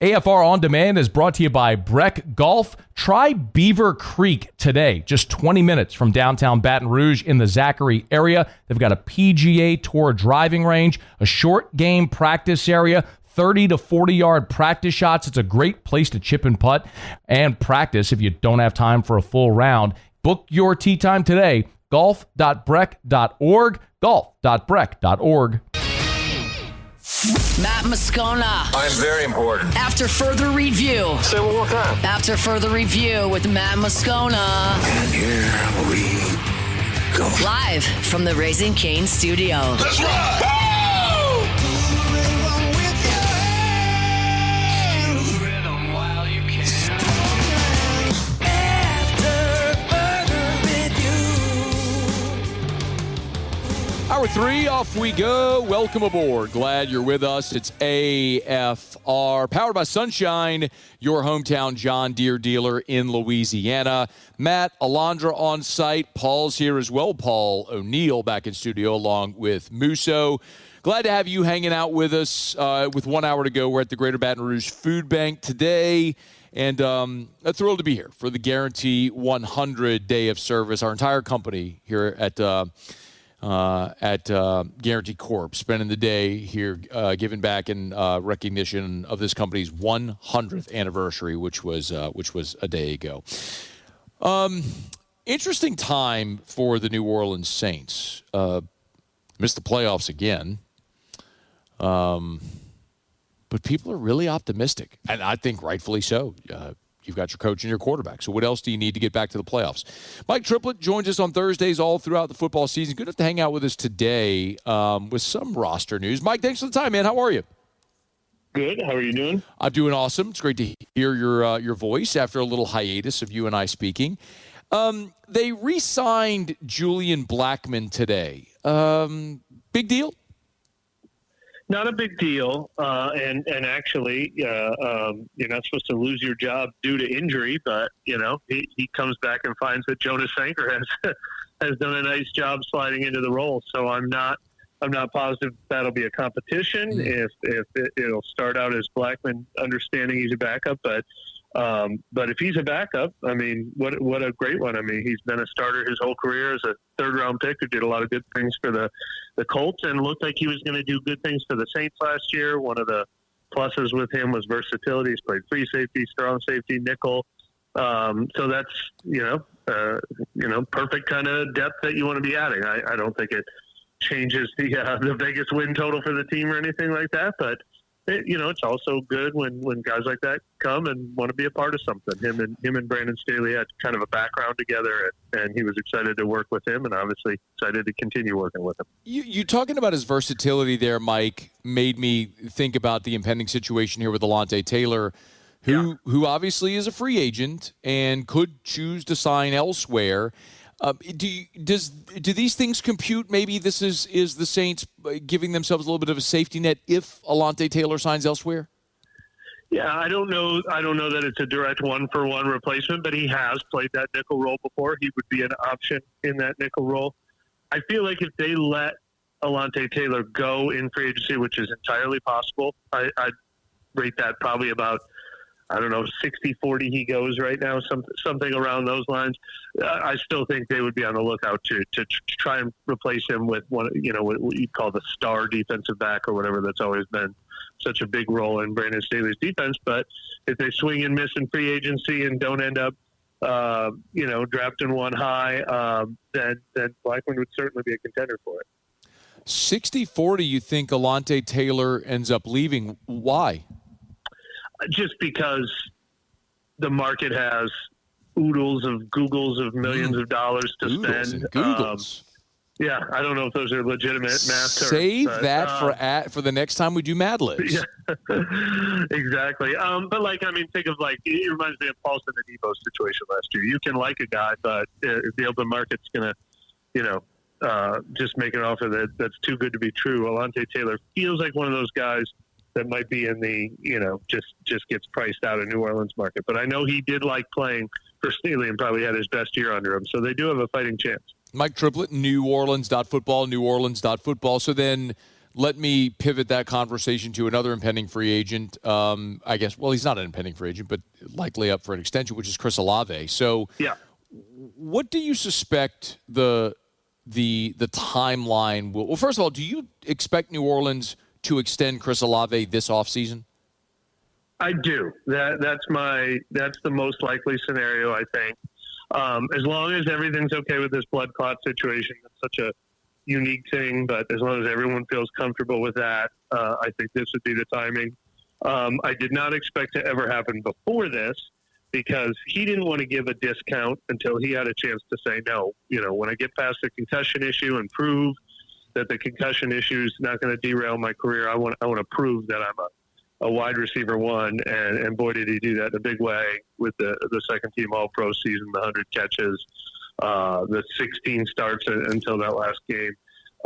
AFR On Demand is brought to you by Breck Golf. Try Beaver Creek today, just 20 minutes from downtown Baton Rouge in the Zachary area. They've got a PGA Tour driving range, a short game practice area, 30 to 40-yard practice shots. It's a great place to chip and putt and practice if you don't have time for a full round. Book your tee time today, golf.breck.org, golf.breck.org. Matt Moscona. I'm very important. After further review. Say one more time. After further review with Matt Moscona. And here we go. Live from the Raising Cane studio. Let's ride! Hour 3, off we go. Welcome aboard. Glad you're with us. It's AFR, powered by Sunshine, your hometown John Deere dealer in Louisiana. Matt, Alondra on site. Paul's here as well. Paul O'Neill back in studio along with Musso. Glad to have you hanging out with us with 1 hour to go. We're at the Greater Baton Rouge Food Bank today. And thrilled to be here for the Guarantee 100 Day of Service. Our entire company here at Guarantee Corp, spending the day here giving back in recognition of this company's 100th anniversary, which was a day ago. Interesting time for the New Orleans Saints. Missed the playoffs again. But people are really optimistic, and I think rightfully so. You've got your coach and your quarterback. So what else do you need to get back to the playoffs? Mike Triplett joins us on Thursdays all throughout the football season. Good enough to hang out with us today with some roster news. Mike, thanks for the time, man. How are you? Good. How are you doing? I'm doing awesome. It's great to hear your voice after a little hiatus of you and I speaking. They re-signed Julian Blackmon today. Big deal? Not a big deal, and actually, you're not supposed to lose your job due to injury. But he comes back and finds that Jonas Sanker has done a nice job sliding into the role. So I'm not positive that'll be a competition. If it'll start out as Blackmon understanding he's a backup, but if he's a backup, I mean, what a great one. I mean, he's been a starter his whole career as a third-round pick who did a lot of good things for the Colts and looked like he was going to do good things for the Saints last year. One of the pluses with him was versatility. He's played free safety, strong safety, nickel. So that's, perfect kind of depth that you want to be adding. I don't think it changes the Vegas win total for the team or anything like that, but it's also good when guys like that come and want to be a part of something. Him and Brandon Staley had kind of a background together, and he was excited to work with him, and obviously excited to continue working with him. You talking about his versatility there, Mike, made me think about the impending situation here with Alontae Taylor, who obviously is a free agent and could choose to sign elsewhere. Do these things compute? Maybe this is the Saints giving themselves a little bit of a safety net if Alontae Taylor signs elsewhere? Yeah, I don't know that it's a direct one-for-one replacement, but he has played that nickel role before. He would be an option in that nickel role. I feel like if they let Alontae Taylor go in free agency, which is entirely possible, I'd rate that probably about 60-40 he goes right now, something around those lines. I still think they would be on the lookout to try and replace him with one, what you call the star defensive back or whatever. That's always been such a big role in Brandon Staley's defense. But if they swing and miss in free agency and don't end up, drafting one high, then Blackmon would certainly be a contender for it. 60-40, you think Alontae Taylor ends up leaving? Why? Just because the market has oodles of Googles of millions of dollars to spend. Yeah, I don't know if those are legitimate math terms. Save that for the next time we do Mad Libs. Yeah, exactly. But think of it reminds me of Paulson and Debo's situation last year. You can like a guy, but if the open market's going to, just make an offer that's too good to be true. Alontae Taylor feels like one of those guys that might be in the, just gets priced out of New Orleans market. But I know he did like playing for Staley and probably had his best year under him. So they do have a fighting chance. Mike Triplett, NewOrleans.football, NewOrleans.football. So then let me pivot that conversation to another impending free agent. I guess, well, he's not an impending free agent, but likely up for an extension, which is Chris Olave. So what do you suspect the timeline will? Well, first of all, do you expect New Orleans to extend Chris Olave this offseason? I do. That's the most likely scenario, I think. As long as everything's okay with this blood clot situation, it's such a unique thing, but as long as everyone feels comfortable with that, I think this would be the timing. I did not expect to ever happen before this because he didn't want to give a discount until he had a chance to say no. You know, when I get past the concussion issue and prove that the concussion issue is not going to derail my career, I want to prove that I'm a wide receiver one, and boy, did he do that in a big way with the second team All-Pro season, the 100 catches, the 16 starts until that last game.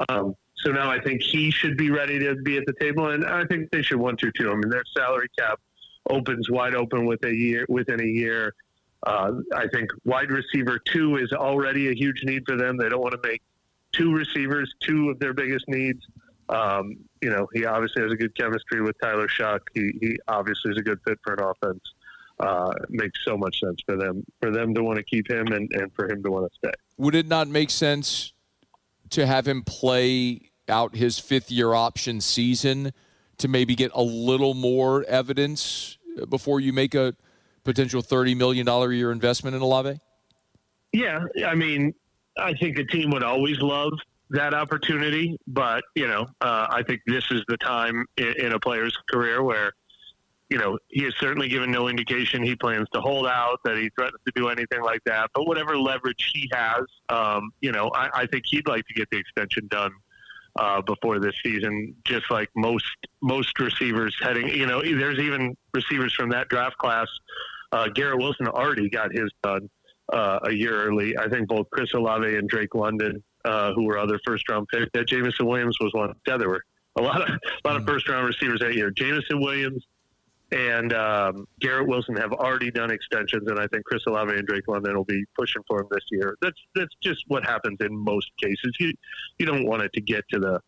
So now I think he should be ready to be at the table, and I think they should want to too. I mean, their salary cap opens wide open within a year. I think wide receiver 2 is already a huge need for them. They don't want to make 2 receivers 2 of their biggest needs. You know, he obviously has a good chemistry with Tyler Shuck. He obviously is a good fit for an offense. It makes so much sense for them to want to keep him and for him to want to stay. Would it not make sense to have him play out his 5th-year option season to maybe get a little more evidence before you make a potential $30 million a year investment in Olave? Yeah, I mean, I think a team would always love that opportunity, but I think this is the time in a player's career where, you know, he has certainly given no indication he plans to hold out, that he threatens to do anything like that. But whatever leverage he has, I think he'd like to get the extension done before this season, just like most receivers heading. You know, there's even receivers from that draft class. Garrett Wilson already got his done a year early. I think both Chris Olave and Drake London, who were other first-round picks. Jamison Williams was one. Yeah, there were a lot of first-round receivers that year. Jamison Williams and Garrett Wilson have already done extensions, and I think Chris Olave and Drake London will be pushing for him this year. That's just what happens in most cases. You don't want it to get to the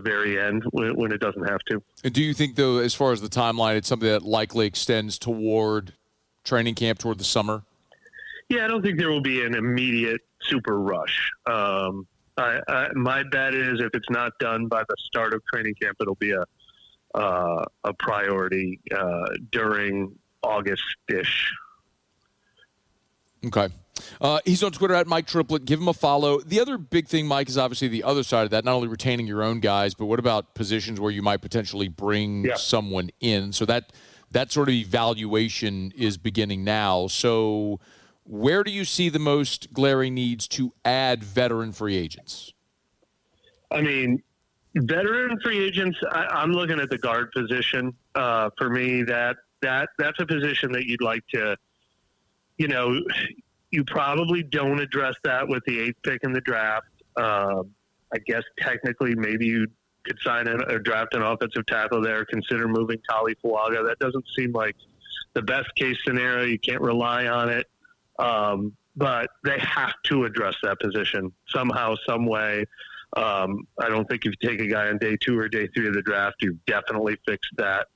very end when it doesn't have to. And do you think, though, as far as the timeline, it's something that likely extends toward training camp, toward the summer? Yeah, I don't think there will be an immediate super rush. My bet is if it's not done by the start of training camp, it'll be a priority during August-ish. Okay. He's on Twitter at Mike Triplett. Give him a follow. The other big thing, Mike, is obviously the other side of that, not only retaining your own guys, but what about positions where you might potentially bring someone in? So that sort of evaluation is beginning now. So where do you see the most glaring needs to add veteran free agents? I mean, veteran free agents, I'm looking at the guard position. For me, that's a position that you'd like to, you probably don't address that with the 8th pick in the draft. I guess technically maybe you could sign or draft an offensive tackle there, consider moving Tali Fuaga. That doesn't seem like the best case scenario. You can't rely on it. But they have to address that position somehow, some way. I don't think if you take a guy on day 2 or day 3 of the draft, you've definitely fixed that.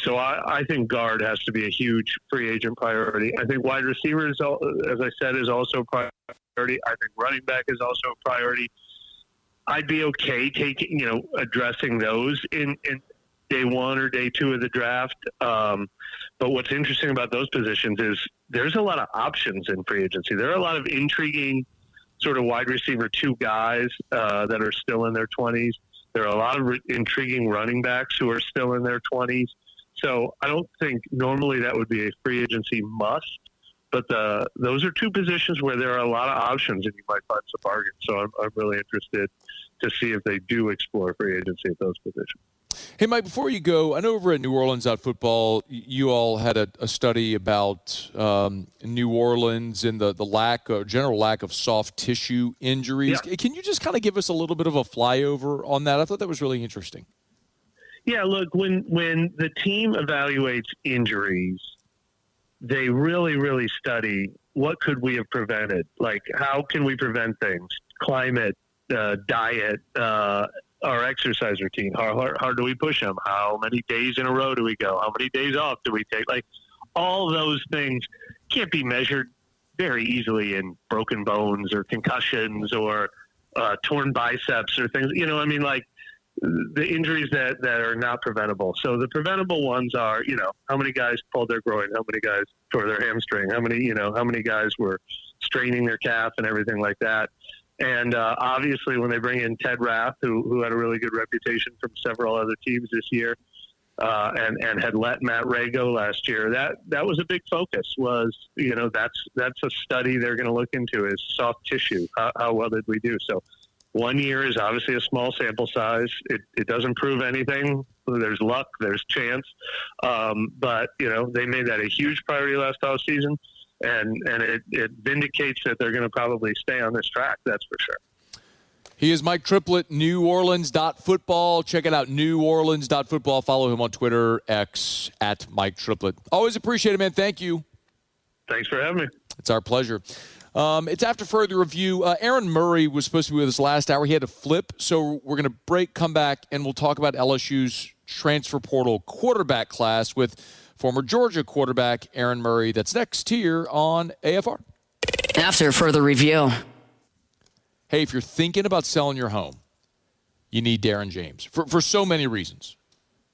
So I think guard has to be a huge free agent priority. I think wide receiver, as I said, is also a priority. I think running back is also a priority. I'd be okay addressing those in day 1 or day 2 of the draft. But what's interesting about those positions is there's a lot of options in free agency. There are a lot of intriguing sort of wide receiver 2 guys that are still in their 20s. There are a lot of intriguing running backs who are still in their 20s. So I don't think normally that would be a free agency must. But those are 2 positions where there are a lot of options and you might find some bargains. So I'm really interested to see if they do explore free agency at those positions. Hey, Mike, before you go, I know over at New Orleans Football, you all had a study about New Orleans and the general lack of soft tissue injuries. Yeah. Can you just kind of give us a little bit of a flyover on that? I thought that was really interesting. Yeah, look, when the team evaluates injuries, they really, really study what could we have prevented? Like, how can we prevent things? Climate, diet, our exercise routine. How hard do we push them? How many days in a row do we go? How many days off do we take? Like, all those things can't be measured very easily in broken bones or concussions or torn biceps or things. You know, I mean, like the injuries that are not preventable. So the preventable ones are, you know, how many guys pulled their groin? How many guys tore their hamstring? How many guys were straining their calf and everything like that? And obviously, when they bring in Ted Rath, who had a really good reputation from several other teams this year, and had let Matt Ray go last year, that was a big focus. Was, you know, that's a study they're going to look into, is soft tissue. How well did we do? So 1 year is obviously a small sample size. It doesn't prove anything. There's luck, there's chance, but you know, they made that a huge priority last offseason. And it vindicates that they're going to probably stay on this track. That's for sure. He is Mike Triplett, NewOrleans.football. Check it out, NewOrleans.football. Follow him on Twitter, X, at Mike Triplett. Always appreciate it, man. Thank you. Thanks for having me. It's our pleasure. It's after further review. Aaron Murray was supposed to be with us last hour. He had to flip, so we're going to break, come back, and we'll talk about LSU's transfer portal quarterback class with former Georgia quarterback Aaron Murray. That's next here on AFR. After further review. Hey, if you're thinking about selling your home, you need Darren James for so many reasons.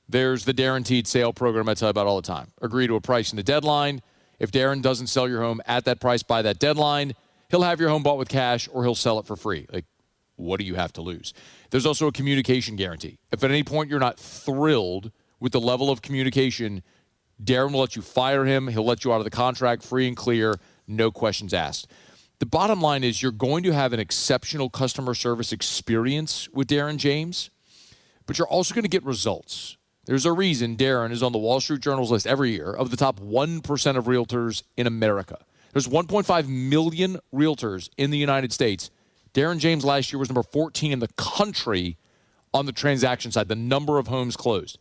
There's the guaranteed sale program I tell you about all the time. Agree to a price in the deadline. If Darren doesn't sell your home at that price by that deadline, he'll have your home bought with cash or he'll sell it for free. Like, what do you have to lose? There's also a communication guarantee. If at any point you're not thrilled with the level of communication, Darren will let you fire him. He'll let you out of the contract free and clear, no questions asked. The bottom line is you're going to have an exceptional customer service experience with Darren James, but you're also going to get results. There's a reason Darren is on the Wall Street Journal's list every year of the top 1% of realtors in America. There's 1.5 million realtors in the United States. Darren James last year was number 14 in the country on the transaction side, the number of homes closed.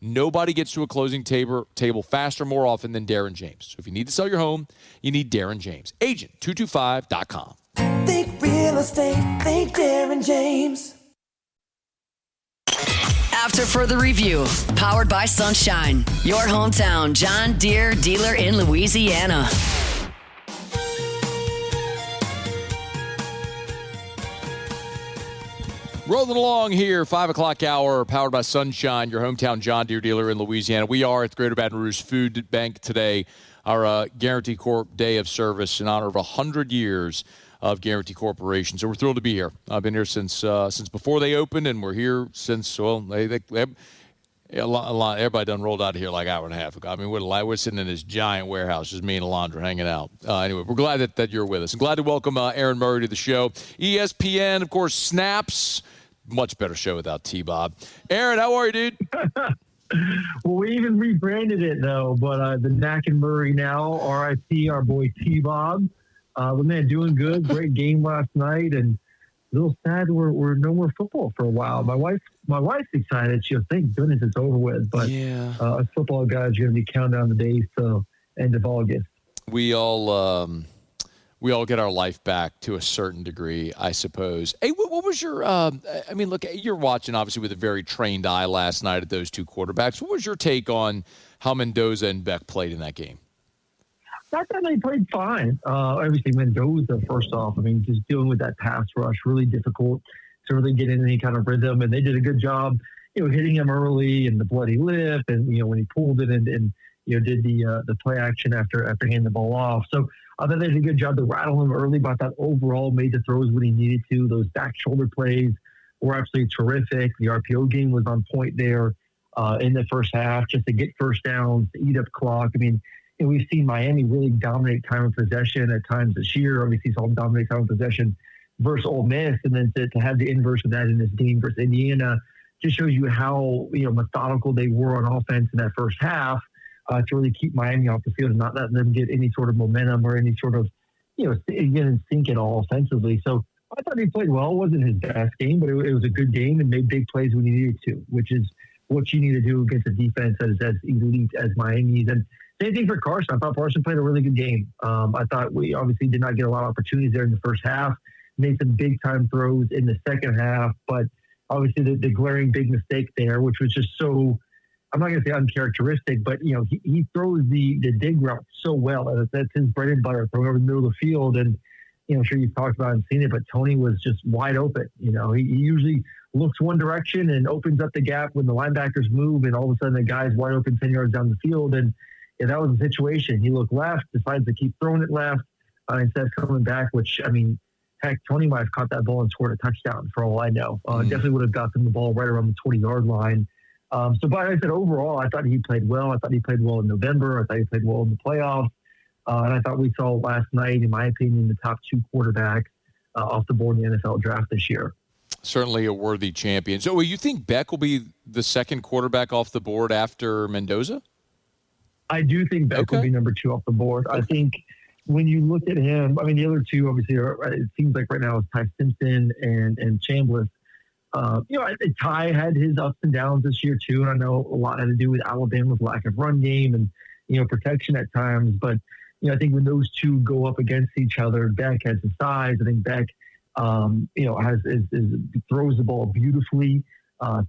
Nobody gets to a closing table faster, more often than Darren James. So if you need to sell your home, you need Darren James. Agent225.com. Think real estate, think Darren James. After further review, powered by Sunshine, your hometown John Deere dealer in Louisiana. Rolling along here, 5 o'clock hour, powered by Sunshine, your hometown John Deere dealer in Louisiana. We are at the Greater Baton Rouge Food Bank today, our Guarantee Corp Day of Service in honor of 100 years of Guarantee Corporation. So we're thrilled to be here. I've been here since before they opened, and we're here since, well, everybody done rolled out of here like an hour and a half ago. I mean, we're sitting in this giant warehouse, just me and Alondra hanging out. Anyway, we're glad that you're with us. I'm glad to welcome Aaron Murray to the show. ESPN, of course, snaps. Much better show without T-Bob. Aaron, how are you, dude? Well, we even rebranded it, though. But the Knack and Murray now, RIP, our boy T-Bob. But, man, doing good. Great game last night. And a little sad we're no more football for a while. My wife's excited. She'll thank goodness it's over with. But yeah, us football guys are going to be counting down the days till end of August. We all get our life back to a certain degree, I suppose. Hey, what was your look, you're watching, obviously, with a very trained eye last night at those two quarterbacks. What was your take on how Mendoza and Beck played in that game? I thought they played fine. Obviously, Mendoza, first off, I mean, just dealing with that pass rush, really difficult to really get in any kind of rhythm. And they did a good job, hitting him early and the bloody lip. And, when he pulled it and did the play action after handing the ball off. So I thought they did a good job to rattle him early, but I thought overall made the throws when he needed to. Those back shoulder plays were absolutely terrific. The RPO game was on point there in the first half, just to get first downs, to eat up clock. I mean, we've seen Miami really dominate time of possession at times this year. Obviously, saw them dominate time of possession versus Ole Miss, and then to have the inverse of that in this game versus Indiana just shows you how methodical they were on offense in that first half. To really keep Miami off the field and not let them get any sort of momentum or any sort of, get in sync at all offensively. So I thought he played well. It wasn't his best game, but it was a good game and made big plays when he needed to, which is what you need to do against a defense that is as elite as Miami's. And same thing for Carson. I thought Carson played a really good game. I thought we obviously did not get a lot of opportunities there in the first half. made some big-time throws in the second half, but obviously the glaring big mistake there, which was just so, I'm not going to say uncharacteristic, but, he throws the dig route so well. And that's his bread and butter, throwing over the middle of the field. And, I'm sure you've talked about it and seen it, but Tony was just wide open. He usually looks one direction and opens up the gap when the linebackers move, and all of a sudden the guy's wide open 10 yards down the field. And that was the situation. He looked left, decides to keep throwing it left instead of coming back, which, heck, Tony might have caught that ball and scored a touchdown for all I know. Definitely would have gotten the ball right around the 20-yard line. But like I said, overall, I thought he played well. I thought he played well in November. I thought he played well in the playoffs. And I thought we saw last night, in my opinion, the top two quarterbacks off the board in the NFL draft this year. Certainly a worthy champion. So you think Beck will be the second quarterback off the board after Mendoza? I do think Beck will be number 2 off the board. I think when you look at him, the other two obviously it seems like right now is Ty Simpson and Chambliss. Ty had his ups and downs this year too, and I know a lot had to do with Alabama's lack of run game and protection at times. But I think when those two go up against each other, Beck has the size. I think Beck, throws the ball beautifully,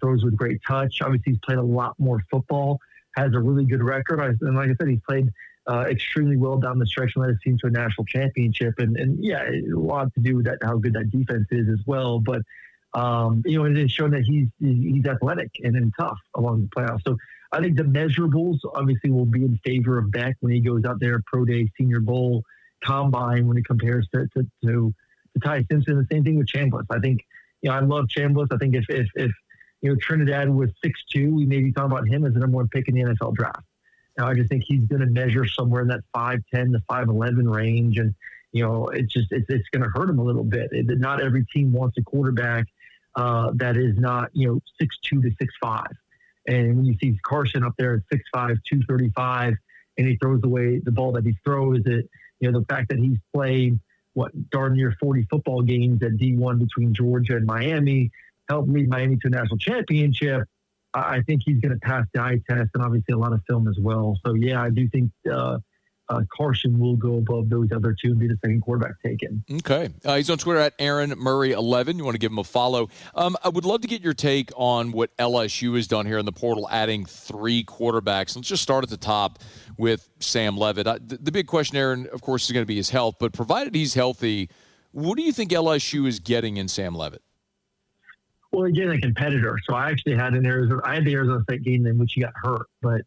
throws with great touch. Obviously, he's played a lot more football, has a really good record, and like I said, he's played extremely well down the stretch and led his team to a national championship. And a lot to do with that, how good that defense is as well. But it has shown that he's athletic and tough along the playoffs. So I think the measurables obviously will be in favor of Beck when he goes out there, Pro Day, Senior Bowl, Combine, when it compares to Ty Simpson. The same thing with Chambliss. I think, I love Chambliss. I think if Trinidad was 6'2", we may be talking about him as the number 1 pick in the NFL draft. Now, I just think he's going to measure somewhere in that 5'10" to 5'11" range. And, it's going to hurt him a little bit. Not every team wants a quarterback that is not, 6'2" to 6'5". And when you see Carson up there at 6'5", 235, and he throws away the ball that he throws, the fact that he's played, darn near 40 football games at D1 between Georgia and Miami, helped lead Miami to a national championship. I think he's going to pass the eye test and obviously a lot of film as well. So, I do think Carson will go above those other two and be the second quarterback taken. Okay. He's on Twitter at Aaron Murray 11. You want to give him a follow. I would love to get your take on what LSU has done here in the portal, adding 3 quarterbacks. Let's just start at the top with Sam Leavitt. The big question, Aaron, of course, is going to be his health. But provided he's healthy, what do you think LSU is getting in Sam Leavitt? Well, again, a competitor. So I actually had the Arizona State game in which he got hurt, but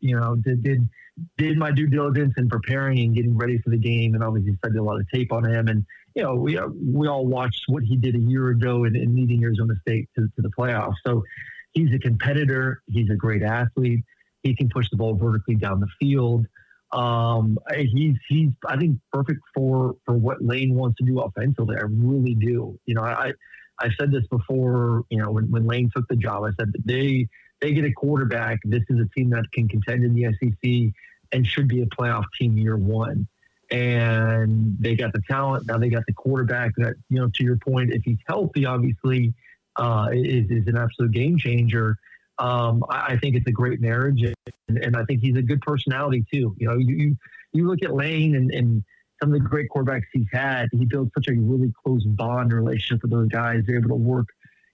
did my due diligence in preparing and getting ready for the game, and obviously studied a lot of tape on him. And we all watched what he did a year ago in leading Arizona State to the playoffs. So he's a competitor. He's a great athlete. He can push the ball vertically down the field. He's I think perfect for what Lane wants to do offensively. I really do. I said this before, when Lane took the job, I said that they get a quarterback. This is a team that can contend in the SEC and should be a playoff team year one. And they got the talent. Now they got the quarterback that, to your point, if he's healthy, obviously, is an absolute game changer. I think it's a great marriage. And I think he's a good personality too. You look at Lane and some of the great quarterbacks he's had, he built such a really close bond relationship with those guys. They're able to work,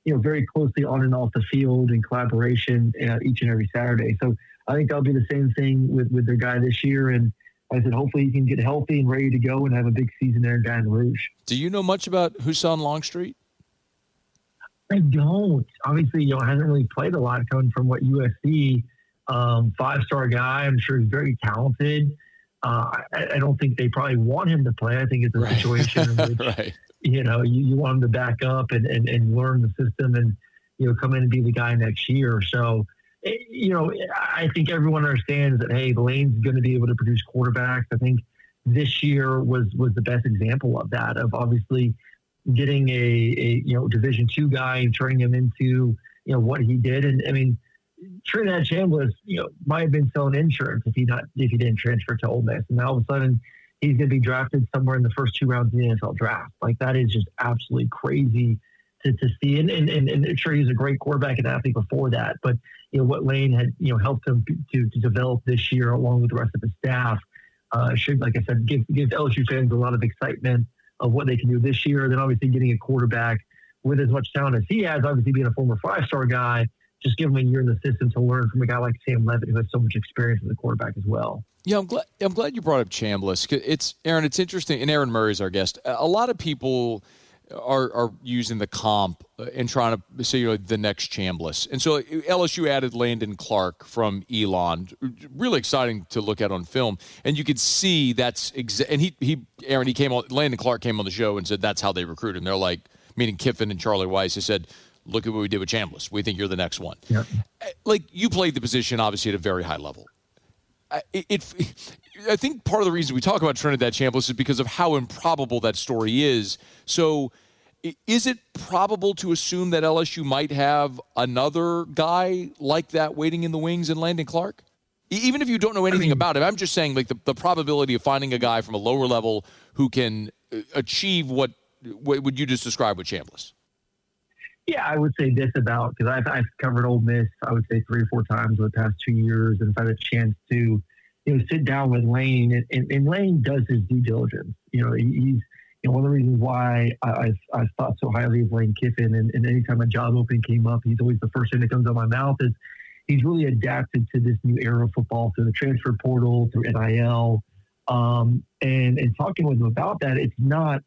very closely on and off the field in collaboration each and every Saturday. So I think that'll be the same thing with their guy this year. And like I said, hopefully he can get healthy and ready to go and have a big season there in Baton Rouge. Do you know much about Husson Longstreet? I don't. Obviously, hasn't really played a lot coming from what USC. 5-star guy. I'm sure he's very talented. I don't think they probably want him to play. I think it's a situation in which, right. You want him to back up and learn the system and, come in and be the guy next year. So, I think everyone understands that, hey, Lane's going to be able to produce quarterbacks. I think this year was the best example of that, of obviously getting a Division II guy and turning him into, what he did. And, I mean, Trinidad Chambliss, might have been selling insurance if he didn't transfer to Ole Miss, and now all of a sudden he's going to be drafted somewhere in the first 2 rounds of the NFL draft. Like, that is just absolutely crazy to see. And sure, he's a great quarterback and athlete before that, but what Lane had helped him to develop this year along with the rest of the staff should, like I said, give LSU fans a lot of excitement what they can do this year. Then obviously getting a quarterback with as much talent as he has, obviously being a former 5-star guy, just give him a year in the system to learn from a guy like Sam Levitt who has so much experience with the quarterback as well. Yeah, I'm glad you brought up Chambliss. It's Aaron. It's interesting, and Aaron Murray's our guest. A lot of people are using the comp and trying to say the next Chambliss, and so LSU added Landon Clark from Elon. Really exciting to look at on film, and you could see that's and he came on. Landon Clark came on the show and said that's how they recruited. And they're like, meaning Kiffin and Charlie Weiss, they said, look at what we did with Chambliss. We think you're the next one. Yep. Like, you played the position, obviously, at a very high level. I think part of the reason we talk about Trinidad Chambliss is because of how improbable that story is. So is it probable to assume that LSU might have another guy like that waiting in the wings in Landon Clark? Even if you don't know anything about him, I'm just saying, like, the probability of finding a guy from a lower level who can achieve what would you just describe with Chambliss? Yeah, I would say this about, because I've covered Ole Miss, I would say 3 or 4 times over the past 2 years, and if I had a chance to, sit down with Lane, and Lane does his due diligence. He's one of the reasons why I thought so highly of Lane Kiffin, and anytime a job opening came up, he's always the first thing that comes out of my mouth is he's really adapted to this new era of football through the transfer portal, through NIL, and talking with him about that, it's not,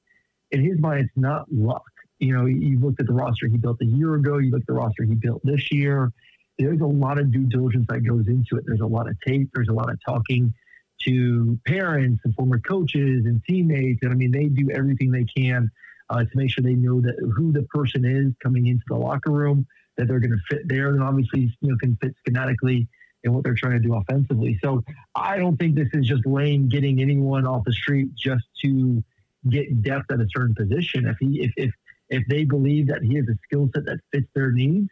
in his mind, it's not luck. You looked at the roster he built a year ago. You look at the roster he built this year. There's a lot of due diligence that goes into it. There's a lot of tape. There's a lot of talking to parents and former coaches and teammates. And, they do everything they can to make sure they know that who the person is coming into the locker room, that they're going to fit there, and obviously, can fit schematically in what they're trying to do offensively. So I don't think this is just Lane getting anyone off the street just to get depth at a certain position. If they believe that he has a skill set that fits their needs,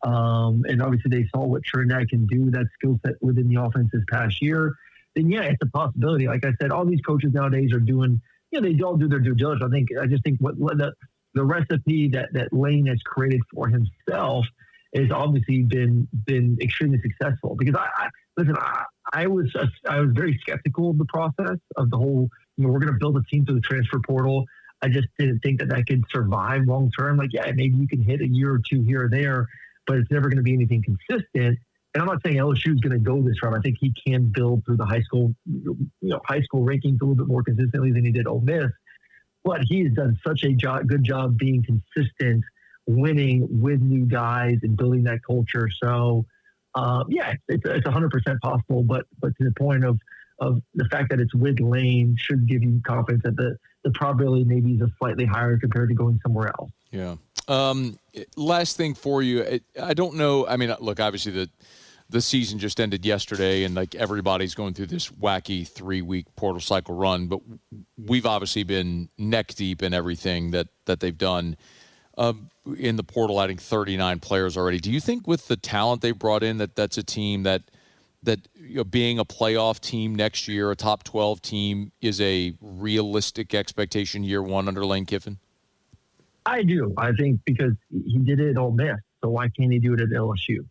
and obviously they saw what Trinidad can do with that skill set within the offense this past year, then yeah, it's a possibility. Like I said, all these coaches nowadays are doing, they all do their due diligence. I just think what the recipe that Lane has created for himself has obviously been extremely successful. Because I was very skeptical of the process of the whole. We're going to build a team through the transfer portal. I just didn't think that could survive long term. Like, yeah, maybe you can hit a year or two here or there, but it's never going to be anything consistent. And I'm not saying LSU is going to go this route. I think he can build through the high school rankings a little bit more consistently than he did Ole Miss. But he has done such a good job being consistent, winning with new guys and building that culture. So, it's 100% possible. But to the point of the fact that it's with Lane should give you confidence that the probability maybe is a slightly higher compared to going somewhere else. Yeah. Last thing for you. I don't know. Look, obviously the season just ended yesterday, and like everybody's going through this wacky 3-week portal cycle run, but we've obviously been neck deep in everything that they've done in the portal, adding 39 players already. Do you think with the talent they brought in that's a team that being a playoff team next year, a top 12 team, is a realistic expectation year one under Lane Kiffin? I do. I think because he did it at Ole Miss, so why can't he do it at LSU?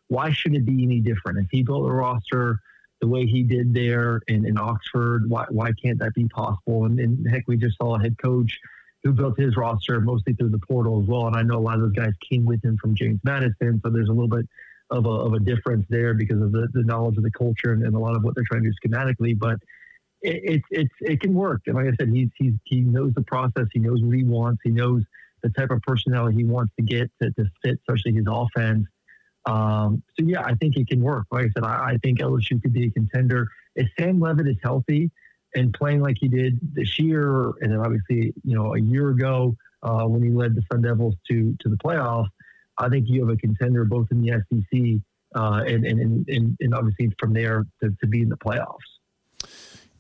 Why should it be any different? If he built a roster the way he did there in Oxford, why can't that be possible? And heck, we just saw a head coach who built his roster mostly through the portal as well. And I know a lot of those guys came with him from James Madison, so there's a little bit of a difference there because of the knowledge of the culture and a lot of what they're trying to do schematically. But it can work. And like I said, he knows the process. He knows what he wants. He knows the type of personnel he wants to get to fit, especially his offense. So yeah, I think it can work. Like I said, I think LSU could be a contender if Sam Levitt is healthy and playing like he did this year, and then obviously a year ago when he led the Sun Devils to the playoffs. I think you have a contender both in the SEC and obviously from there to be in the playoffs.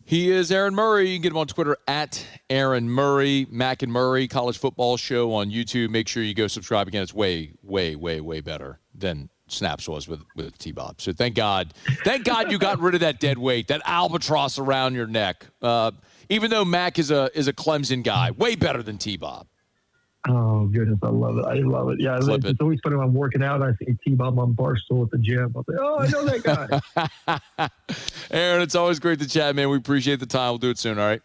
He is Aaron Murray. You can get him on Twitter at Aaron Murray. Mac and Murray College Football Show on YouTube. Make sure you go subscribe again. It's way, way, way, way better than Snaps was with T-Bob. So thank God you got rid of that dead weight, that albatross around your neck. Even though Mac is a Clemson guy, way better than T-Bob. Oh, goodness. I love it. I love it. Yeah, it's always funny when I'm working out. I see T-Bob on Barstool at the gym. I'll say, oh, I know that guy. Aaron, it's always great to chat, man. We appreciate the time. We'll do it soon, all right?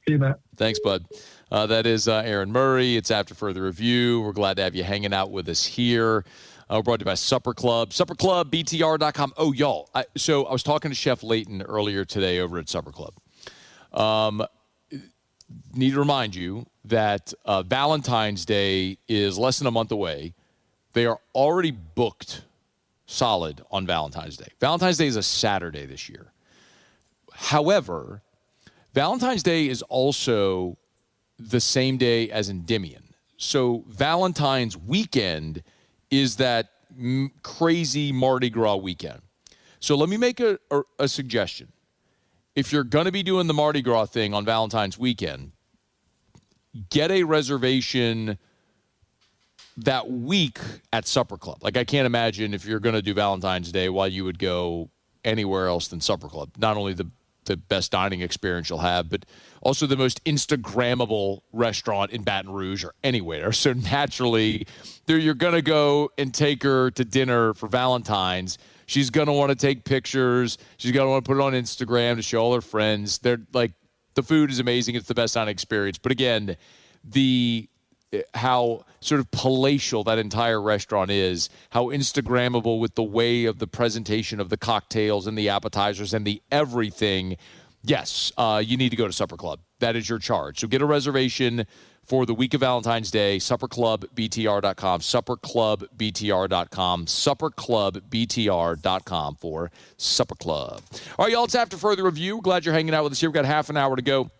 See you, Matt. Thanks, bud. That is Aaron Murray. It's After Further Review. We're glad to have you hanging out with us here. We're brought to you by Supper Club. SupperClubBTR.com. Oh, y'all. So I was talking to Chef Layton earlier today over at Supper Club. Need to remind you that Valentine's Day is less than a month away. They are already booked solid on Valentine's Day. Valentine's Day is a Saturday this year. However, Valentine's Day is also the same day as Endymion. So Valentine's weekend is that crazy Mardi Gras weekend. So let me make a suggestion. If you're going to be doing the Mardi Gras thing on Valentine's weekend, get a reservation that week at Supper Club. Like, I can't imagine if you're going to do Valentine's Day why you would go anywhere else than Supper Club. Not only the best dining experience you'll have, but also the most Instagrammable restaurant in Baton Rouge or anywhere. So naturally, you're going to go and take her to dinner for Valentine's. She's going to want to take pictures. She's going to want to put it on Instagram to show all her friends. They're like, the food is amazing. It's the best dining experience. But again, how sort of palatial that entire restaurant is, how Instagrammable with the way of the presentation of the cocktails and the appetizers and the everything. Yes, you need to go to Supper Club. That is your charge. So get a reservation for the week of Valentine's Day, SupperClubBTR.com, SupperClubBTR.com, SupperClubBTR.com for Supper Club. All right, y'all, it's After Further Review. We're glad you're hanging out with us here. We've got half an hour to go.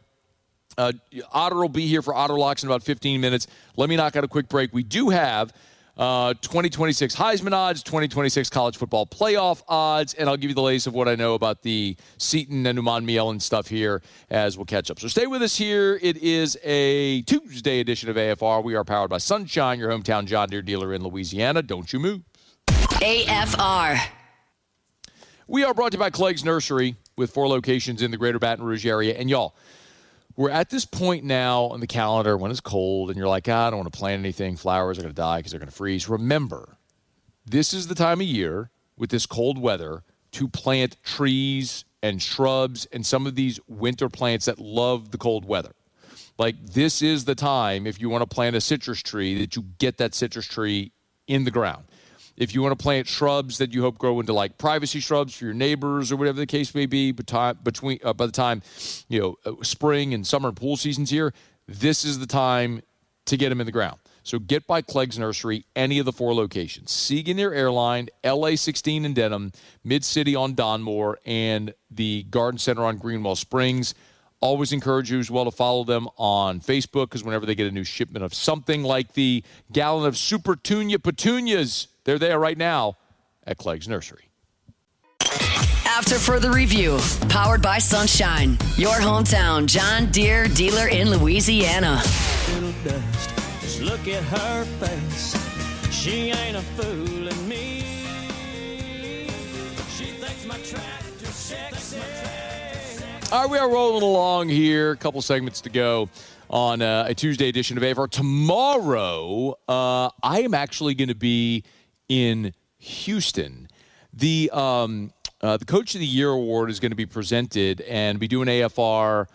Otter will be here for Otter Locks in about 15 minutes. Let me knock out a quick break. We do have 2026 Heisman odds, 2026 college football playoff odds, and I'll give you the latest of what I know about the Seton and Uman Mielen stuff here as we'll catch up. So stay with us here. It is a Tuesday edition of AFR. We are powered by Sunshine, your hometown John Deere dealer in Louisiana. Don't you move. AFR. We are brought to you by Clegg's Nursery with 4 locations in the greater Baton Rouge area. And y'all, we're at this point now on the calendar when it's cold and you're like, I don't want to plant anything. Flowers are going to die because they're going to freeze. Remember, this is the time of year with this cold weather to plant trees and shrubs and some of these winter plants that love the cold weather. Like, this is the time, if you want to plant a citrus tree, that you get that citrus tree in the ground. If you want to plant shrubs that you hope grow into like privacy shrubs for your neighbors or whatever the case may be, by the time spring and summer pool season's here, this is the time to get them in the ground. So get by Clegg's Nursery, any of the 4 locations: Sieg near Airline, LA 16 in Denham, Mid-City on Donmore, and the Garden Center on Greenwell Springs. Always encourage you as well to follow them on Facebook, because whenever they get a new shipment of something like the gallon of Super Tunia Petunias, they're there right now at Clegg's Nursery. After Further Review, powered by Sunshine, your hometown John Deere dealer in Louisiana. Little dust, just look at her face. She ain't a fooling me. She thinks my tractor's sexy. All right, we are rolling along here. A couple segments to go on a Tuesday edition of AFR. Tomorrow, I am actually going to be in Houston. The Coach of the Year Award is going to be presented and be doing AFR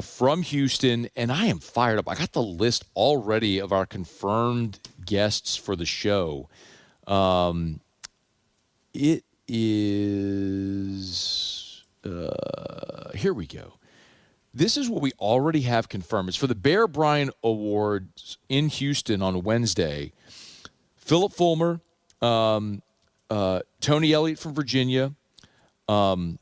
from Houston, and I am fired up. I got the list already of our confirmed guests for the show. It is... here we go. This is what we already have confirmed. It's for the Bear Bryant Awards in Houston on Wednesday. Philip Fulmer, Tony Elliott from Virginia, Coach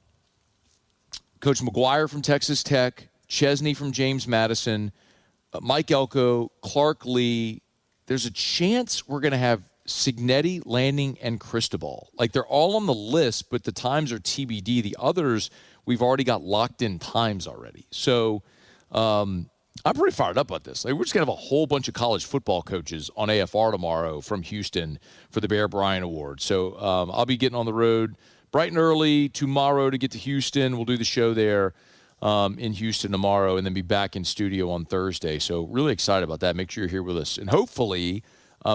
McGuire from Texas Tech, Chesney from James Madison, Mike Elko, Clark Lee. There's a chance we're going to have Signetti, Lanning, and Cristobal. Like, they're all on the list, but the times are TBD. The others, we've already got locked-in times already. So I'm pretty fired up about this. Like, we're just going to have a whole bunch of college football coaches on AFR tomorrow from Houston for the Bear Bryant Award. So I'll be getting on the road bright and early tomorrow to get to Houston. We'll do the show there in Houston tomorrow and then be back in studio on Thursday. So really excited about that. Make sure you're here with us. And hopefully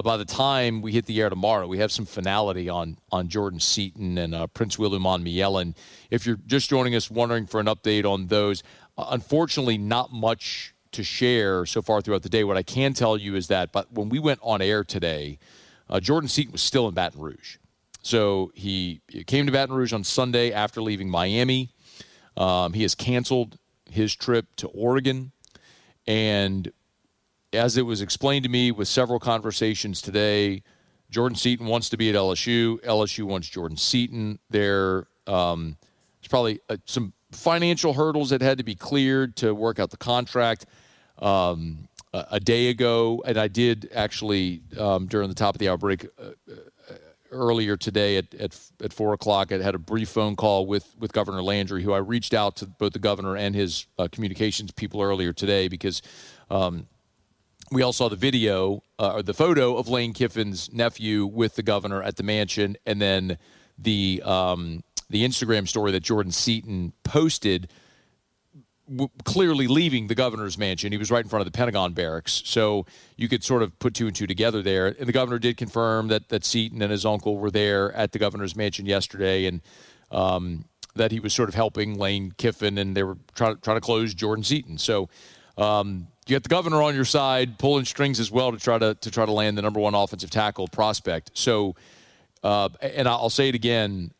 by the time we hit the air tomorrow, we have some finality on Jordan Seaton and Prince William Mielen. If you're just joining us wondering for an update on those, unfortunately not much to share so far throughout the day. What I can tell you is that when we went on air today, Jordan Seaton was still in Baton Rouge. So he came to Baton Rouge on Sunday after leaving Miami. He has canceled his trip to Oregon. And as it was explained to me with several conversations today, Jordan Seaton wants to be at LSU. LSU wants Jordan Seaton. There's probably some financial hurdles that had to be cleared to work out the contract a day ago. And I did actually, during the top of the hour break earlier today at 4 o'clock, I had a brief phone call with Governor Landry, who I reached out to both the governor and his communications people earlier today because we all saw the video or the photo of Lane Kiffin's nephew with the governor at the mansion, and then the Instagram story that Jordan Seaton posted clearly leaving the governor's mansion. He was right in front of the Pentagon barracks. So you could sort of put two and two together there. And the governor did confirm that Seaton and his uncle were there at the governor's mansion yesterday, and that he was sort of helping Lane Kiffin, and they were trying to close Jordan Seaton. So you get the governor on your side, pulling strings as well to try to land the number one offensive tackle prospect. So, and I'll say it again,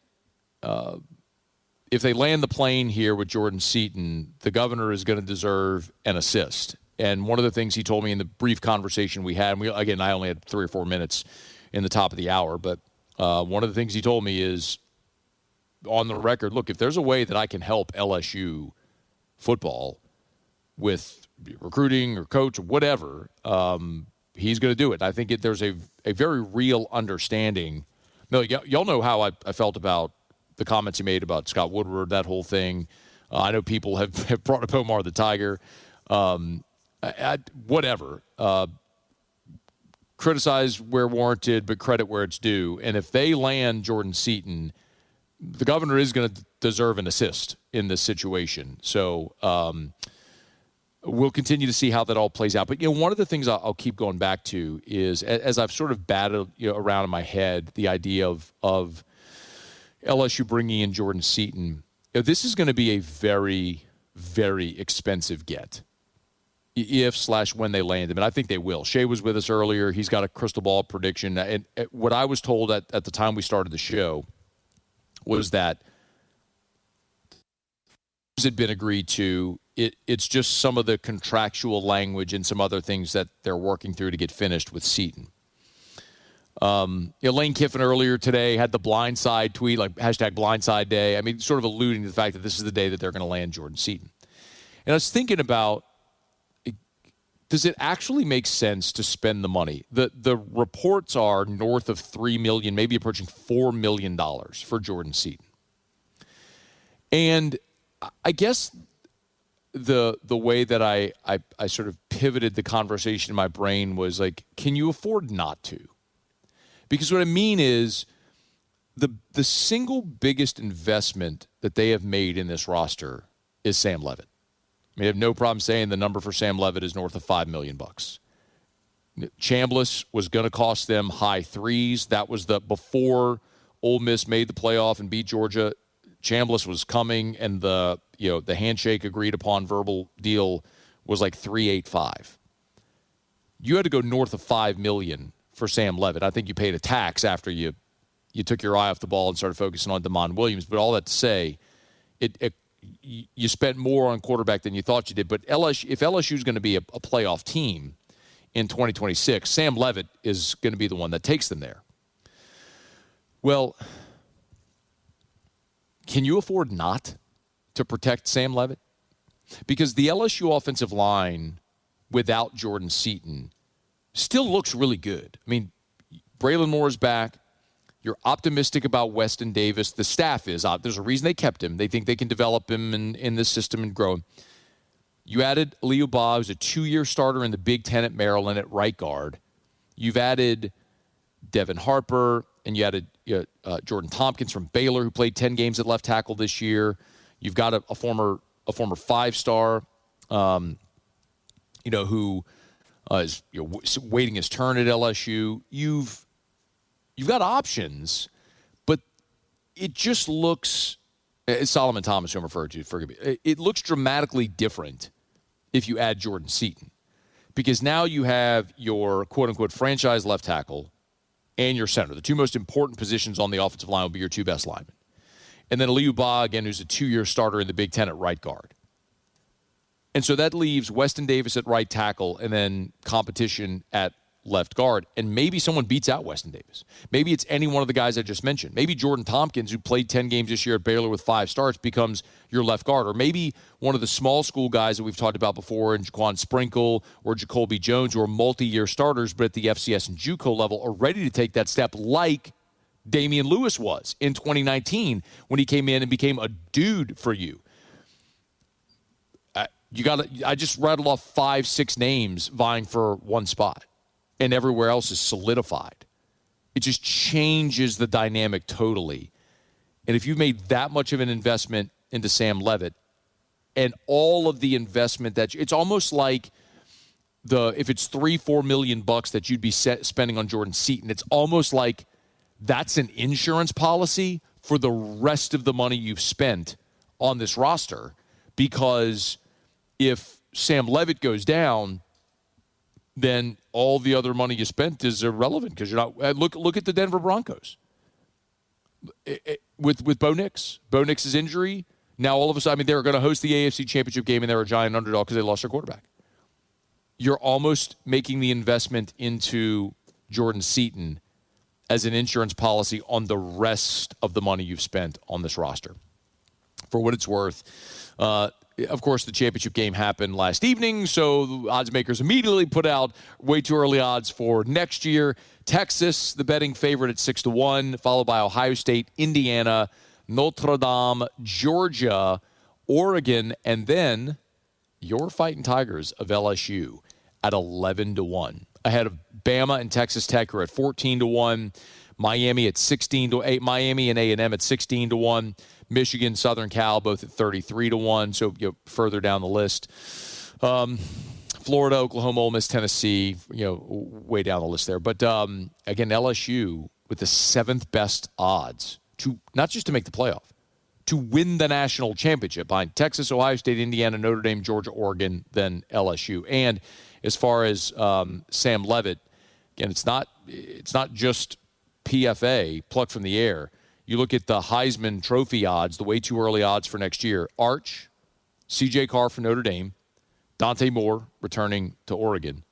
if they land the plane here with Jordan Seaton, the governor is going to deserve an assist. And one of the things he told me in the brief conversation we had, and I only had 3 or 4 minutes in the top of the hour, but one of the things he told me is, on the record, look, if there's a way that I can help LSU football with recruiting or coach or whatever, he's going to do it. I think there's a very real understanding. No, y'all know how I felt about the comments he made about Scott Woodward, that whole thing. I know people have brought up Omar the Tiger. Whatever. Criticize where warranted, but credit where it's due. And if they land Jordan Seaton, the governor is going to deserve an assist in this situation. So we'll continue to see how that all plays out. But, one of the things I'll keep going back to is, as I've sort of battled around in my head, the idea of LSU bringing in Jordan Seaton, this is going to be a very, very expensive get if/when they land him. And I think they will. Shea was with us earlier. He's got a crystal ball prediction. And what I was told at the time we started the show was that it had been agreed to. It's just some of the contractual language and some other things that they're working through to get finished with Seaton. Lane Kiffin earlier today had the blindside tweet, like hashtag blindside day. I mean, sort of alluding to the fact that this is the day that they're going to land Jordan Seaton. And I was thinking about, does it actually make sense to spend the money? The reports are north of $3 million, maybe approaching $4 million for Jordan Seaton. And I guess the way that I sort of pivoted the conversation in my brain was like, can you afford not to? Because what I mean is the single biggest investment that they have made in this roster is Sam Leavitt. I have no problem saying the number for Sam Leavitt is north of $5 million. Chambliss was going to cost them high threes. That was before Ole Miss made the playoff and beat Georgia. Chambliss was coming, and the handshake agreed upon verbal deal was like $3.85. You had to go north of $5 million for Sam Leavitt. I think you paid a tax after you took your eye off the ball and started focusing on DeMond Williams. But all that to say, you spent more on quarterback than you thought you did. But if LSU is going to be a playoff team in 2026, Sam Leavitt is going to be the one that takes them there. Well, can you afford not to protect Sam Leavitt? Because the LSU offensive line without Jordan Seaton still looks really good. I mean, Braylon Moore is back. You're optimistic about Weston Davis. The staff is. There's a reason they kept him. They think they can develop him in this system and grow him. You added Leo Baugh, who's a 2-year starter in the Big Ten at Maryland at right guard. You've added Devin Harper, and you added Jordan Tompkins from Baylor, who played 10 games at left tackle this year. You've got a former 5-star, who is waiting his turn at LSU. You've got options, but it just looks, as Solomon Thomas, who I'm referring to, forgive me, it looks dramatically different if you add Jordan Seaton. Because now you have your quote-unquote franchise left tackle and your center. The two most important positions on the offensive line will be your two best linemen. And then Aliu Ba, again, who's a 2-year starter in the Big Ten at right guard. And so that leaves Weston Davis at right tackle and then competition at left guard. And maybe someone beats out Weston Davis. Maybe it's any one of the guys I just mentioned. Maybe Jordan Tompkins, who played 10 games this year at Baylor with 5 starts, becomes your left guard. Or maybe one of the small school guys that we've talked about before, and Jaquan Sprinkle or Jacoby Jones, who are multi-year starters, but at the FCS and JUCO level are ready to take that step like Damian Lewis was in 2019 when he came in and became a dude for you. I just rattled off 5-6 names vying for one spot, and everywhere else is solidified. It just changes the dynamic totally. And if you've made that much of an investment into Sam Leavitt and all of the investment that it's almost like if it's $3-4 million that you'd be spending on Jordan Seaton, it's almost like that's an insurance policy for the rest of the money you've spent on this roster, because if Sam Leavitt goes down, then all the other money you spent is irrelevant because you're not. Look at the Denver Broncos with Bo Nix. Bo Nix's injury. Now all of a sudden, they're going to host the AFC Championship game and they're a giant underdog because they lost their quarterback. You're almost making the investment into Jordan Seaton as an insurance policy on the rest of the money you've spent on this roster. For what it's worth, of course, the championship game happened last evening, so the odds makers immediately put out way too early odds for next year. Texas, the betting favorite at 6-1, followed by Ohio State, Indiana, Notre Dame, Georgia, Oregon, and then your Fighting Tigers of LSU at 11-1. Ahead of Bama and Texas Tech, who are at 14-1. Miami at 16-8. Miami and A&M at 16-1. Michigan, Southern Cal, both at 33-1. So further down the list, Florida, Oklahoma, Ole Miss, Tennessee, way down the list there. But again, LSU with the 7th best odds to not just to make the playoff, to win the national championship behind Texas, Ohio State, Indiana, Notre Dame, Georgia, Oregon, then LSU. And as far as Sam Leavitt, again, it's not just PFA plucked from the air. You look at the Heisman Trophy odds, the way too early odds for next year. Arch, C.J. Carr for Notre Dame, Dante Moore returning to Oregon,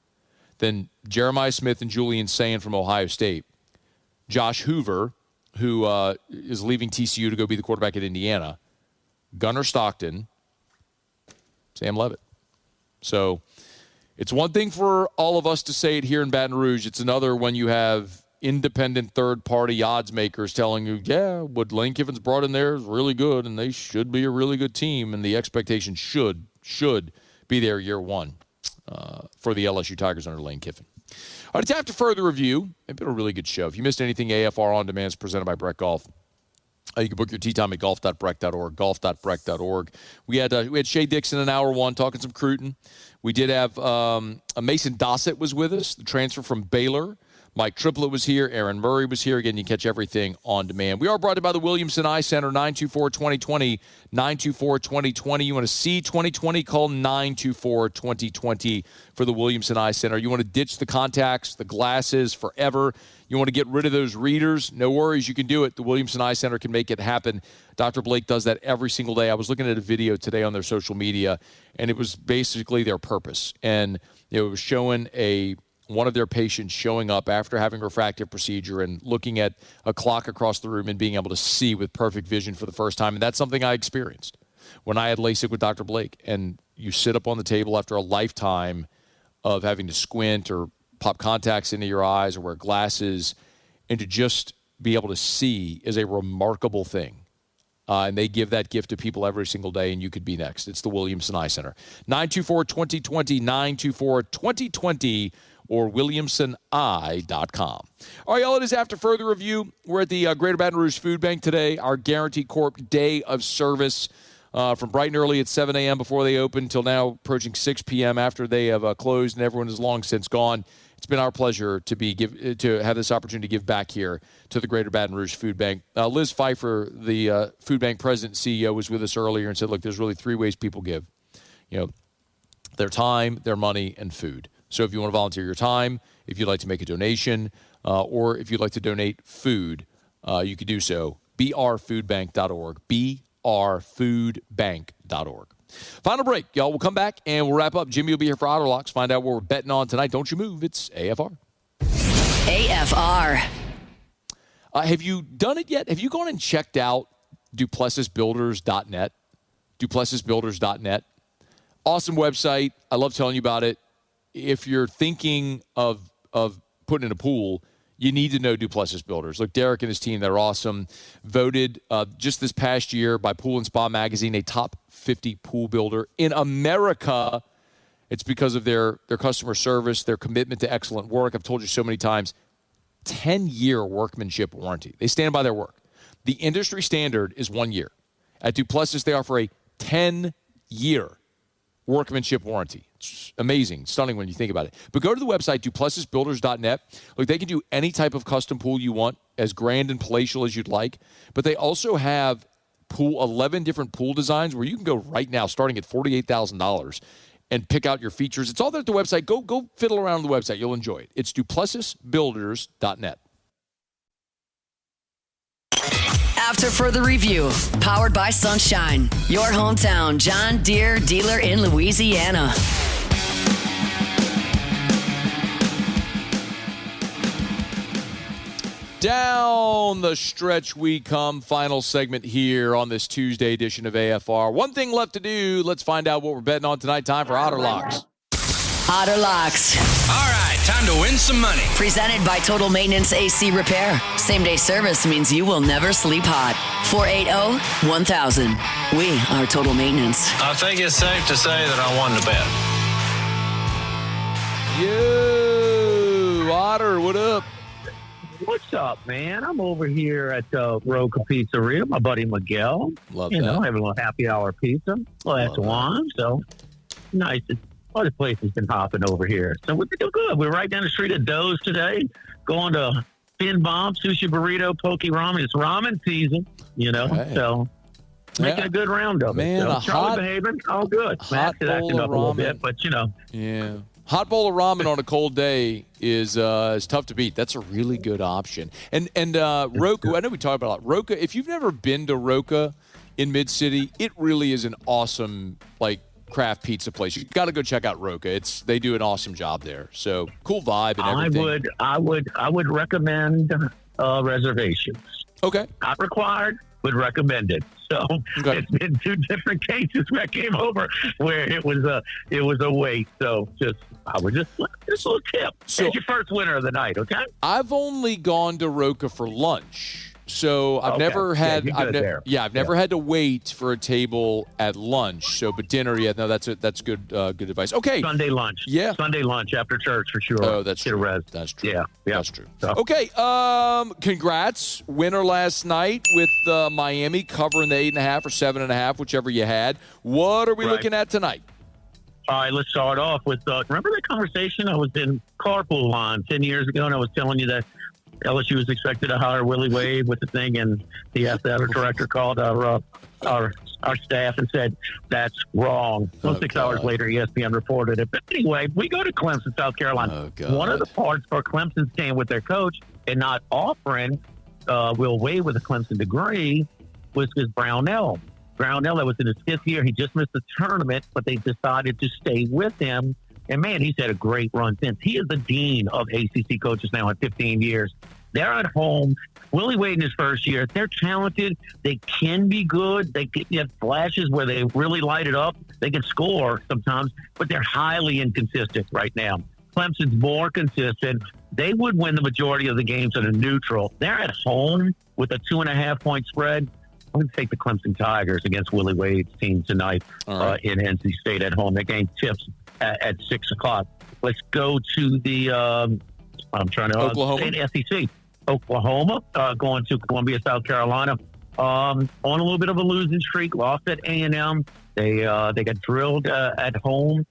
then Jeremiah Smith and Julian Sayin from Ohio State, Josh Hoover, who is leaving TCU to go be the quarterback at Indiana, Gunnar Stockton, Sam Leavitt. So it's one thing for all of us to say it here in Baton Rouge. It's another when you have independent third-party odds makers telling you, yeah, what Lane Kiffin's brought in there is really good, and they should be a really good team, and the expectation should be there year one for the LSU Tigers under Lane Kiffin. All right, it's after further review. It's been a really good show. If you missed anything, AFR On Demand is presented by Breck Golf. You can book your tee time at golf.breck.org, golf.breck.org. We had Shay Dixon in hour one talking some Cruton. We did have Mason Dossett was with us, the transfer from Baylor. Mike Triplett was here. Aaron Murray was here. Again, you catch everything on demand. We are brought to you by the Williamson Eye Center, 924-2020, 924-2020. You want to see 2020, call 924-2020 for the Williamson Eye Center. You want to ditch the contacts, the glasses forever. You want to get rid of those readers? No worries. You can do it. The Williamson Eye Center can make it happen. Dr. Blake does that every single day. I was looking at a video today on their social media, and it was basically their purpose. And it was showing one of their patients showing up after having a refractive procedure and looking at a clock across the room and being able to see with perfect vision for the first time. And that's something I experienced when I had LASIK with Dr. Blake. And you sit up on the table after a lifetime of having to squint or pop contacts into your eyes or wear glasses, and to just be able to see is a remarkable thing. And they give that gift to people every single day, and you could be next. It's the Williamson Eye Center. 924-2020, 924-2020, or WilliamsonEye.com. All right, y'all, it is after further review. We're at the Greater Baton Rouge Food Bank today, our Guarantee Corp Day of Service. from bright and early at 7 a.m. before they open till now approaching 6 p.m. after they have closed and everyone is long since gone. It's been our pleasure to have this opportunity to give back here to the Greater Baton Rouge Food Bank. Liz Pfeiffer, the Food Bank president and CEO, was with us earlier and said, look, there's really three ways people give. Their time, their money, and food. So if you want to volunteer your time, if you'd like to make a donation, or if you'd like to donate food, you could do so. brfoodbank.org. brfoodbank.org. Final break, y'all. We'll come back and we'll wrap up. Jimmy will be here for Otter Locks. Find out what we're betting on tonight. Don't you move. It's AFR. AFR. Have you done it yet? Have you gone and checked out DuplessisBuilders.net? DuplessisBuilders.net. Awesome website. I love telling you about it. If you're thinking of putting in a pool, you need to know Duplessis Builders. Look, Derek and his team, they're awesome. Voted just this past year by Pool & Spa Magazine a top 50 pool builder in America. It's because of their customer service, their commitment to excellent work. I've told you so many times, 10-year workmanship warranty. They stand by their work. The industry standard is 1 year. At Duplessis, they offer a 10-year workmanship warranty. It's amazing, stunning when you think about it. But go to the website, DuplessisBuilders.net. Look, they can do any type of custom pool you want, as grand and palatial as you'd like. But they also have 11 different pool designs where you can go right now, starting at $48,000, and pick out your features. It's all there at the website. Go fiddle around on the website. You'll enjoy it. It's DuplessisBuilders.net. After further review, powered by Sunshine, your hometown John Deere dealer in Louisiana. Down the stretch we come. Final segment here on this Tuesday edition of AFR. One thing left to do. Let's find out what we're betting on tonight. Time for Otter Locks. Otter Locks. All right, time to win some money. Presented by Total Maintenance AC Repair. Same-day service means you will never sleep hot. 480-1000. We are Total Maintenance. I think it's safe to say that I won the bet. Yo, Otter, what up? What's up, man? I'm over here at Roca Pizzeria. My buddy Miguel. Love you that. know, having a little happy hour pizza, glass of wine. So nice. All the place has been hopping over here. So we're doing good. We're right down the street at Doe's today. Going to Fin Bomb, Sushi Burrito, Poke Ramen. It's ramen season, you know. Hey. So making a good round of Man, it. So a Charlie hot- behaving, all good. hot Matt's bowl acting of up a little ramen. bit, but you know. Yeah. Hot bowl of ramen on a cold day is tough to beat. That's a really good option. And Roca, I know we talked about it a lot. Roca, if you've never been to Roca in Mid-City, it really is an awesome, craft pizza place. You got to go check out Roca. They do an awesome job there. So cool vibe and everything. I would recommend reservations. Okay. Not required, would recommend it. So Okay. It's been two different cases where I came over where it was a wait. So I would just a little tip. So- It's your first winner of the night, okay? I've only gone to Roca for lunch. So I've Okay. never Yeah, had you're good there. I've never had to wait for a table at lunch. So but dinner, that's good advice. Okay. Sunday lunch. Yeah. Sunday lunch after church for sure. Oh, that's Get a true. res. That's true. Yeah. That's true. So- Okay. Congrats. Winner last night with Miami covering the 8.5 or 7.5, whichever you had. What are we Right. looking at tonight? All right, let's start off with, remember that conversation I was in carpool line 10 years ago, and I was telling you that LSU was expected to hire Willie Wade with the thing, and the athletic director called our staff and said, that's wrong. Well, 6 hours later, ESPN reported it. But anyway, we go to Clemson, South Carolina. Oh, God. One of the parts for Clemson staying with their coach and not offering Will Wade with a Clemson degree was because Brownell, that was in his 5th year. He just missed the tournament, but they decided to stay with him. And, man, he's had a great run since. He is the dean of ACC coaches now in 15 years. They're at home. Willie Wade in his first year. They're talented. They can be good. They have flashes where they really light it up. They can score sometimes, but they're highly inconsistent right now. Clemson's more consistent. They would win the majority of the games at a neutral. They're at home with a 2.5-point spread. I'm going to take the Clemson Tigers against Willie Wade's team tonight in NC State at home. The game tips at 6 o'clock. Let's go to the Oklahoma. SEC. Oklahoma going to Columbia, South Carolina. on a little bit of a losing streak, lost at A&M. They got drilled at home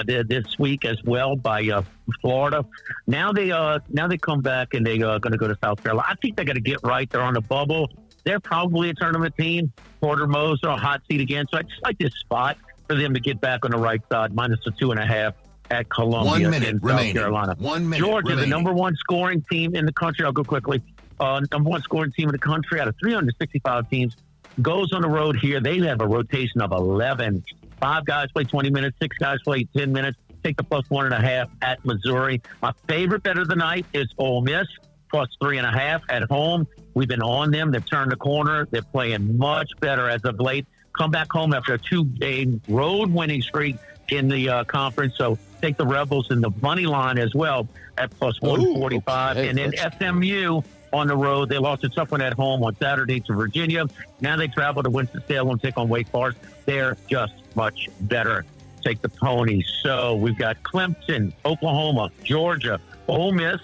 this week as well by Florida. Now they come back and they're going to go to South Carolina. I think they got to get right. They're on the bubble. They're probably a tournament team. Porter Moser, a hot seat again. So I just like this spot for them to get back on the right side, minus the 2.5 at Columbia in South Carolina. 1 minute Georgia, remaining. the number one scoring team in the country. I'll go quickly. Number one scoring team in the country out of 365 teams. Goes on the road here. They have a rotation of 11. 5 guys play 20 minutes. 6 guys play 10 minutes. Take the plus 1.5 at Missouri. My favorite bet of the night is Ole Miss, plus 3.5 at home. We've been on them. They've turned the corner. They're playing much better as of late. Come back home after a 2-game road winning streak in the conference. So take the Rebels in the money line as well at plus 145. Okay. And then SMU on the road. They lost a tough one at home on Saturday to Virginia. Now they travel to Winston-Salem, take on Wake Forest. They're just much better. Take the ponies. So we've got Clemson, Oklahoma, Georgia, Ole Miss.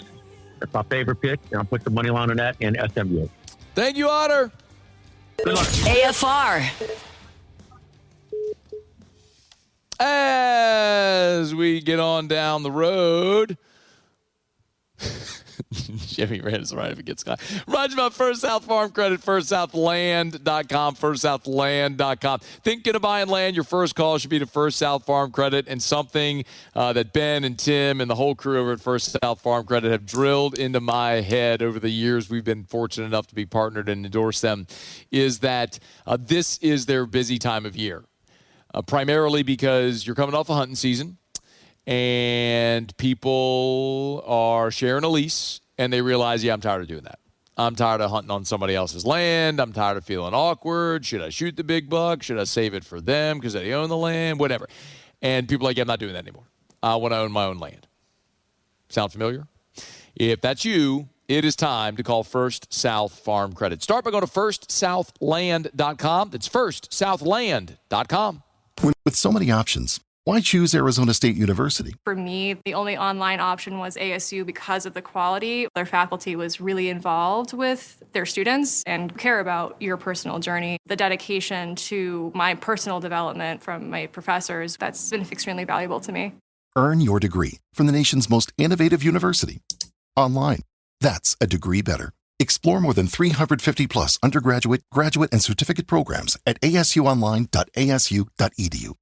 That's my favorite pick. And I'll put the money line on that and SMU. Thank you, Otter. Good luck. AFR. As we get on down the road, Jimmy Randis right if it gets caught. Reminds me about First South Farm Credit, FirstSouthLand.com, FirstSouthLand.com. Thinking of buying land, your first call should be to First South Farm Credit, and something that Ben and Tim and the whole crew over at First South Farm Credit have drilled into my head over the years we've been fortunate enough to be partnered and endorse them is that this is their busy time of year. Primarily because you're coming off a hunting season and people are sharing a lease and they realize, I'm tired of doing that. I'm tired of hunting on somebody else's land. I'm tired of feeling awkward. Should I shoot the big buck? Should I save it for them because they own the land? Whatever. And people are like, I'm not doing that anymore. I want to own my own land. Sound familiar? If that's you, it is time to call First South Farm Credit. Start by going to FirstSouthLand.com. That's FirstSouthLand.com. With so many options, why choose Arizona State University? For me, the only online option was ASU because of the quality. Their faculty was really involved with their students and care about your personal journey. The dedication to my personal development from my professors, that's been extremely valuable to me. Earn your degree from the nation's most innovative university. Online. That's a degree better. Explore more than 350-plus undergraduate, graduate, and certificate programs at asuonline.asu.edu.